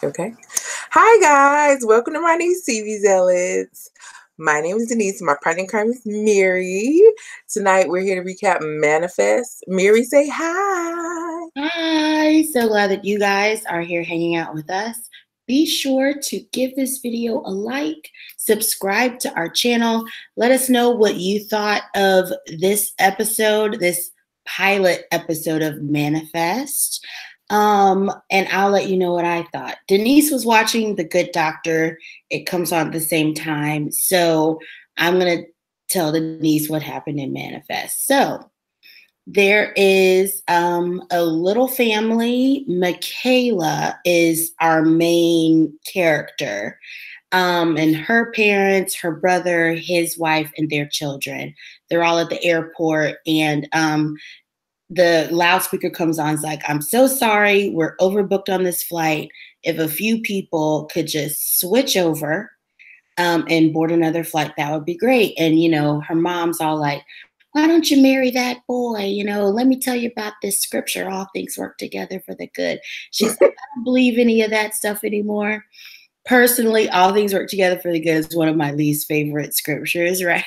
Okay. Hi, guys. Welcome to my new CV Zealots. My name is Denise. My partner in crime is Mary. Tonight, we're here to recap Manifest. Mary, say hi. Hi, so glad that you guys are here hanging out with us. Be sure to give this video a like, subscribe to our channel. Let us know what you thought of this episode, this pilot episode of Manifest. And I'll let you know what I thought. Denise was watching The Good Doctor. It comes on at the same time. So I'm going to tell Denise what happened in Manifest. So there is a little family. Michaela is our main character. And her parents, her brother, his wife, and their children. They're all at the airport. And the loudspeaker comes on. It's like, I'm so sorry. We're overbooked on this flight. If a few people could just switch over and board another flight, that would be great. And, you know, her mom's all like, why don't you marry that boy? You know, let me tell you about this scripture. All things work together for the good. She's like, I don't believe any of that stuff anymore. Personally, all things work together for the good is one of my least favorite scriptures, right?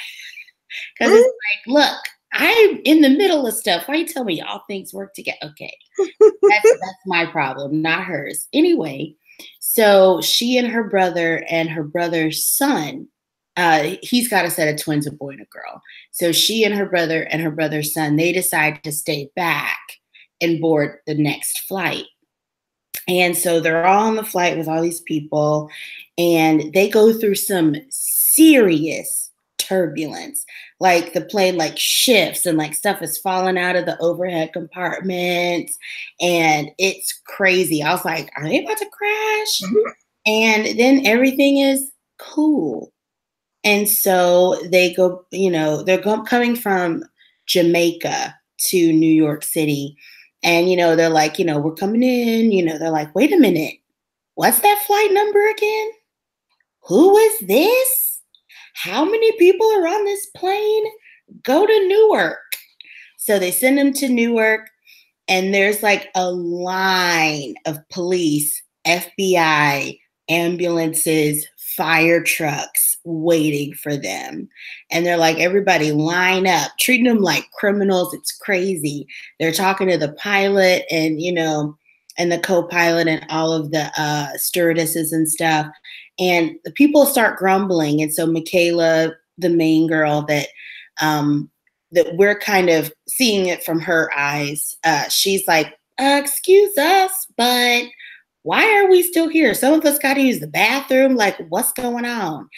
Because it's like, look, I'm in the middle of stuff. Why you tell me all things work together? Okay, that's my problem, not hers. Anyway, so she and her brother's son, he's got a set of twins, a boy and a girl. So she and her brother's son, they decide to stay back and board the next flight. And so they're all on the flight with all these people, and they go through some serious turbulence. Like the plane like shifts and like stuff is falling out of the overhead compartments, and it's crazy. I was like, are they about to crash? And then everything is cool. And so they go, you know, coming from Jamaica to New York City. And, you know, they're like, you know, we're coming in, you know, they're like, wait a minute, what's that flight number again? Who is this? How many people are on this plane? Go to Newark. So they send them to Newark, and there's like a line of police, FBI, ambulances, fire trucks waiting for them. And they're like, everybody line up, treating them like criminals. It's crazy. They're talking to the pilot and, you know, and the co-pilot and all of the stewardesses and stuff. And the people start grumbling. And so Michaela, the main girl that we're kind of seeing it from her eyes, she's like, excuse us, but why are we still here? Some of us got to use the bathroom. Like, what's going on?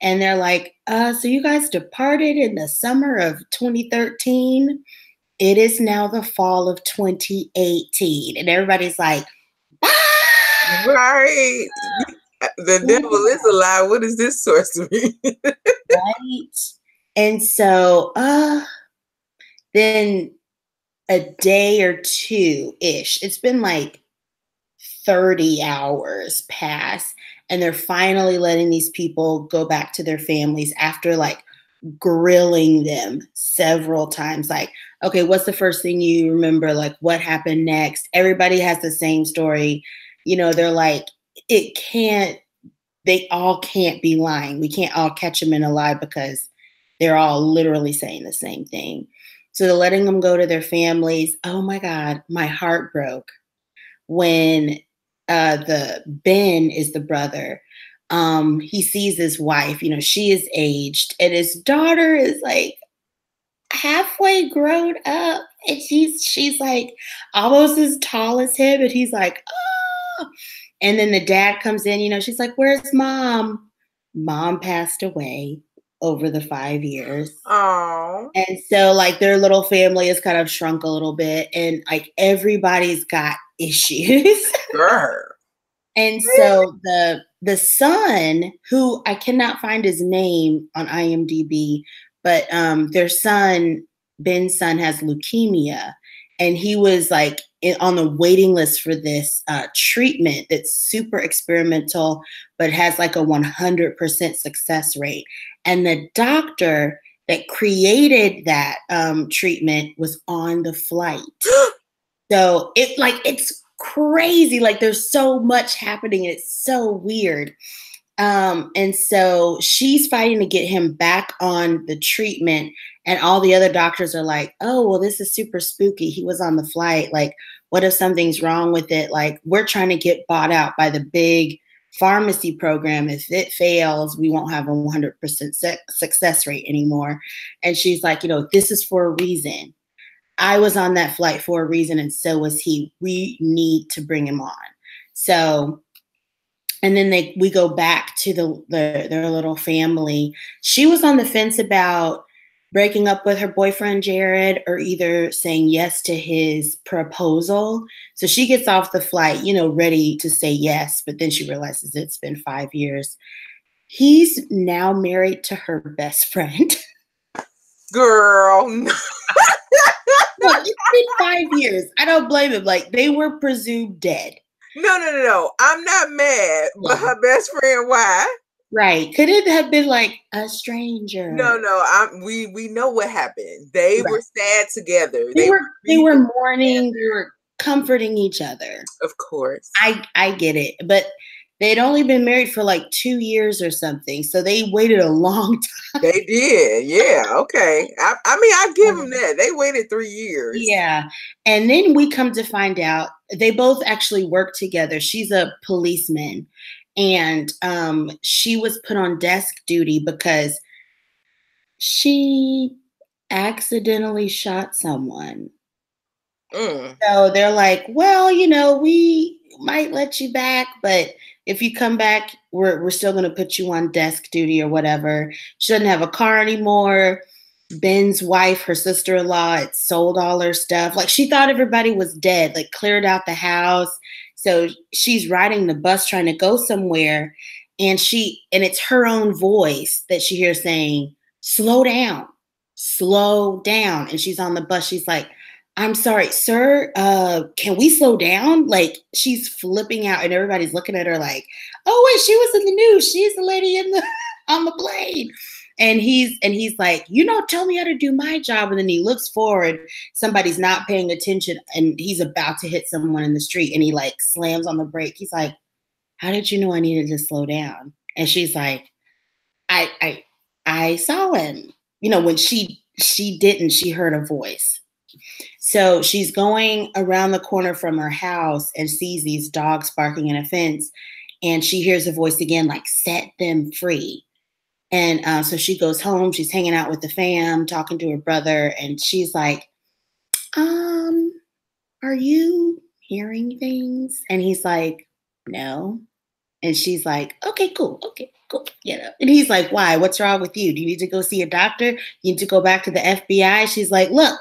And they're like, so you guys departed in the summer of 2013. It is now the fall of 2018. And everybody's like, ah! Right. The devil is a lie. What is this sorcery? Right. And so then a day or two-ish, it's been like 30 hours pass, and they're finally letting these people go back to their families after like grilling them several times. Like, okay, what's the first thing you remember? Like, what happened next? Everybody has the same story. You know, they're like, they all can't be lying. We can't all catch them in a lie because they're all literally saying the same thing. So they're letting them go to their families. Oh my God, my heart broke when the Ben is the brother. He sees his wife, you know, she is aged, and his daughter is like halfway grown up, and she's like almost as tall as him, and he's like, oh. And then the dad comes in, you know, she's like, where's mom? Mom passed away over the 5 years. Oh. And so like their little family has kind of shrunk a little bit, and like everybody's got issues. Sure. And so the son, who I cannot find his name on IMDb, but their son, Ben's son, has leukemia, and he was like on the waiting list for this treatment that's super experimental, but has like a 100% success rate. And the doctor that created that treatment was on the flight. So it's crazy. Like there's so much happening. It's so weird. And so she's fighting to get him back on the treatment. And all the other doctors are like, oh, well, this is super spooky. He was on the flight. Like, what if something's wrong with it? Like, we're trying to get bought out by the big pharmacy program. If it fails, we won't have a 100% success rate anymore. And she's like, this is for a reason. I was on that flight for a reason, and so was he. We need to bring him on. So, and then we go back to their little family. She was on the fence about breaking up with her boyfriend, Jared, or either saying yes to his proposal. So she gets off the flight, ready to say yes, but then she realizes it's been 5 years. He's now married to her best friend. Girl, no. Look, it's been 5 years. I don't blame him. Like, they were presumed dead. No. I'm not mad, but her best friend, why? Right. Could it have been like a stranger? No. We know what happened. They were sad together. They were mourning. They were comforting each other. Of course. I get it. But they'd only been married for like 2 years or something. So they waited a long time. They did. Yeah. Okay. I give them that. They waited 3 years. Yeah. And then we come to find out they both actually work together. She's a policeman. And she was put on desk duty because she accidentally shot someone. So they're like, well, we might let you back, but if you come back, we're still going to put you on desk duty or whatever. She doesn't have a car anymore. Ben's wife, her sister-in-law, had sold all her stuff. Like, she thought everybody was dead, like cleared out the house. So she's riding the bus trying to go somewhere, and it's her own voice that she hears saying, slow down. And she's on the bus. She's like, I'm sorry, sir, can we slow down? Like, she's flipping out, and everybody's looking at her like, oh, wait, she was in the news. She's the lady on the plane. And he's like, tell me how to do my job. And then he looks forward, somebody's not paying attention, and he's about to hit someone in the street, and he like slams on the brake. He's like, how did you know I needed to slow down? And she's like, I saw him. When she didn't, she heard a voice. So she's going around the corner from her house and sees these dogs barking in a fence, and she hears a voice again, like, set them free. And so she goes home. She's hanging out with the fam, talking to her brother. And she's like, are you hearing things? And he's like, no. And she's like, okay, cool. And he's like, why? What's wrong with you? Do you need to go see a doctor? You need to go back to the FBI? She's like, look,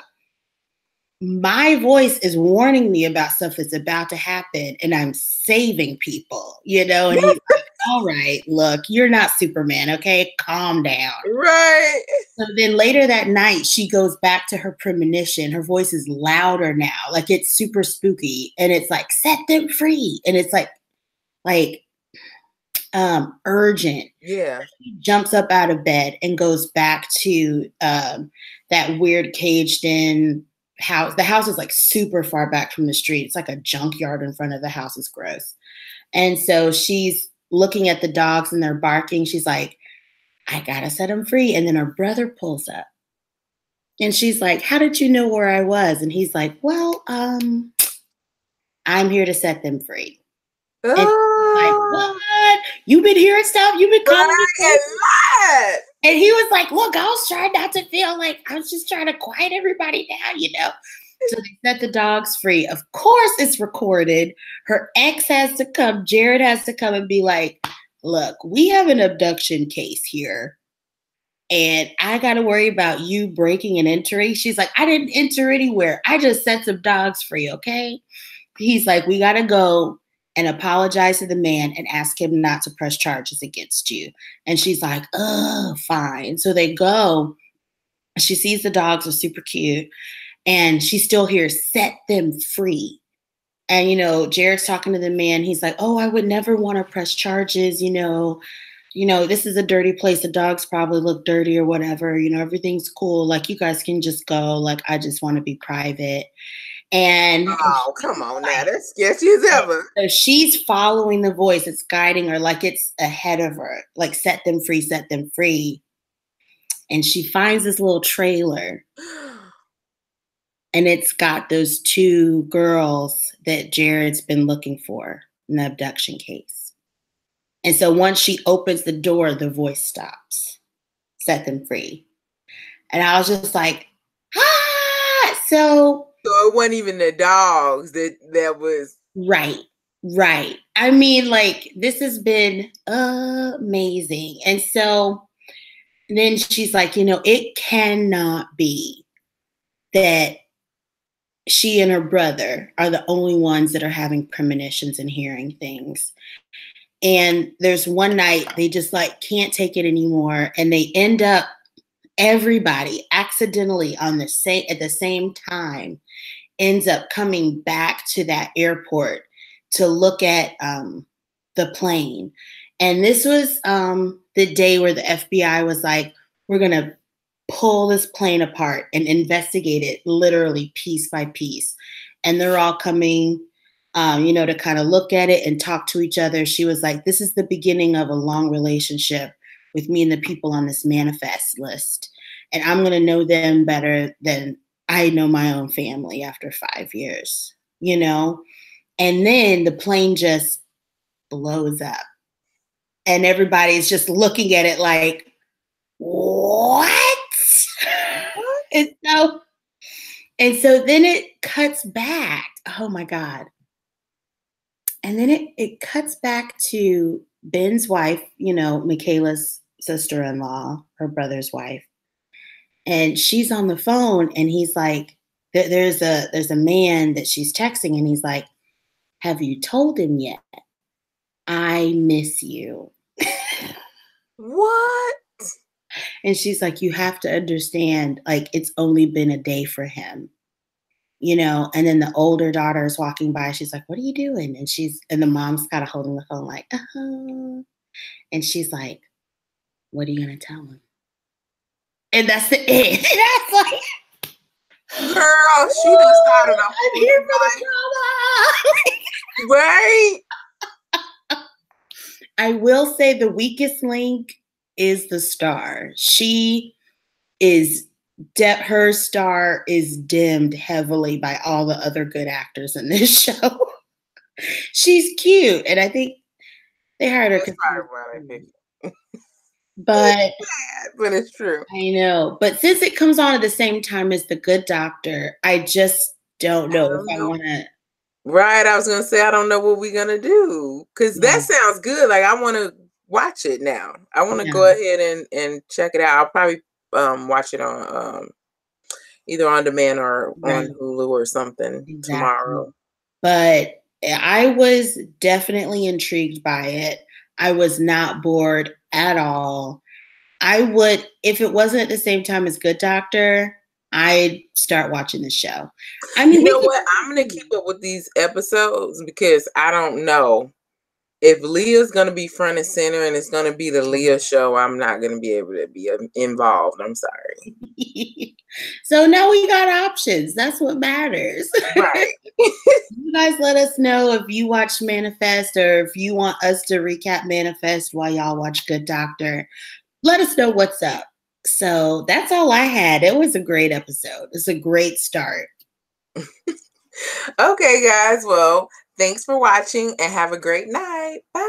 my voice is warning me about stuff that's about to happen, and I'm saving people, And he's like, all right, look, you're not Superman, okay? Calm down. Right. So then later that night, she goes back to her premonition. Her voice is louder now. Like, it's super spooky. And it's like, set them free. And it's like urgent. Yeah. She jumps up out of bed and goes back to that weird caged in house. The house is like super far back from the street. It's like a junkyard in front of the house. It's gross. And so she's looking at the dogs and they're barking. She's like, I gotta set them free. And then her brother pulls up and she's like, how did you know where I was? And he's like, well, I'm here to set them free. And like, what? You've been hearing stuff? You've been calling me? And he was like, look, I was trying not to feel like, I was just trying to quiet everybody down, So they set the dogs free. Of course, it's recorded. Her ex has to come. Jared has to come and be like, look, we have an abduction case here. And I got to worry about you breaking and entering. She's like, I didn't enter anywhere. I just set some dogs free, okay? He's like, we got to go and apologize to the man and ask him not to press charges against you. And she's like, oh, fine. So they go. She sees the dogs are super cute. And she still hears, set them free. And, Jared's talking to the man. He's like, oh, I would never want to press charges. This is a dirty place. The dogs probably look dirty or whatever. Everything's cool. Like, you guys can just go. Like, I just want to be private. And Oh, come on now. That's sketchy as ever. so she's following the voice. It's guiding her like it's ahead of her, like set them free, set them free. And she finds this little trailer, and it's got those two girls that Jared's been looking for in the abduction case. And so once she opens the door, the voice stops, set them free. And I was just like, ah! So it wasn't even the dogs that was. Right. I mean, like, this has been amazing. And so then she's like, it cannot be that she and her brother are the only ones that are having premonitions and hearing things. And there's one night they just like can't take it anymore. And they end up, everybody accidentally at the same time ends up coming back to that airport to look at the plane. And this was the day where the FBI was like, we're going to pull this plane apart and investigate it literally piece by piece. And they're all coming, to kind of look at it and talk to each other. She was like, this is the beginning of a long relationship with me and the people on this manifest list. And I'm going to know them better than I know my own family after 5 years, And then the plane just blows up. And everybody's just looking at it like, what? and so then it cuts back. Oh my God. And then it cuts back to Ben's wife, Michaela's sister-in-law, her brother's wife. And she's on the phone and he's like, there's a man that she's texting and he's like, have you told him yet? I miss you. What? And she's like, you have to understand, like, it's only been a day for him, and then the older daughter is walking by. She's like, what are you doing? And the mom's kind of holding the phone like, uh-huh. And she's like, what are you going to tell him? And that's the end. That's like, girl, she just started a I'm here for the drama. Right? I will say the weakest link is the star. Her star is dimmed heavily by all the other good actors in this show. She's cute, and I think they hired her. But it's true. I know. But since it comes on at the same time as The Good Doctor, I just don't know if I want to. Right. I was going to say, I don't know what we're going to do. Because that sounds good. Like, I want to watch it now. I want to go ahead and check it out. I'll probably watch it on either on demand or on Hulu or something tomorrow. But I was definitely intrigued by it. I was not bored at all. I would, if it wasn't at the same time as Good Doctor, I'd start watching the show. I mean, you know what? I'm going to keep up with these episodes because I don't know. If Leah's going to be front and center and it's going to be the Leah show, I'm not going to be able to be involved. I'm sorry. So now we got options. That's what matters. Right. You guys let us know if you watch Manifest or if you want us to recap Manifest while y'all watch Good Doctor. Let us know what's up. So that's all I had. It was a great episode. It's a great start. Okay, guys. Well, thanks for watching and have a great night. Bye.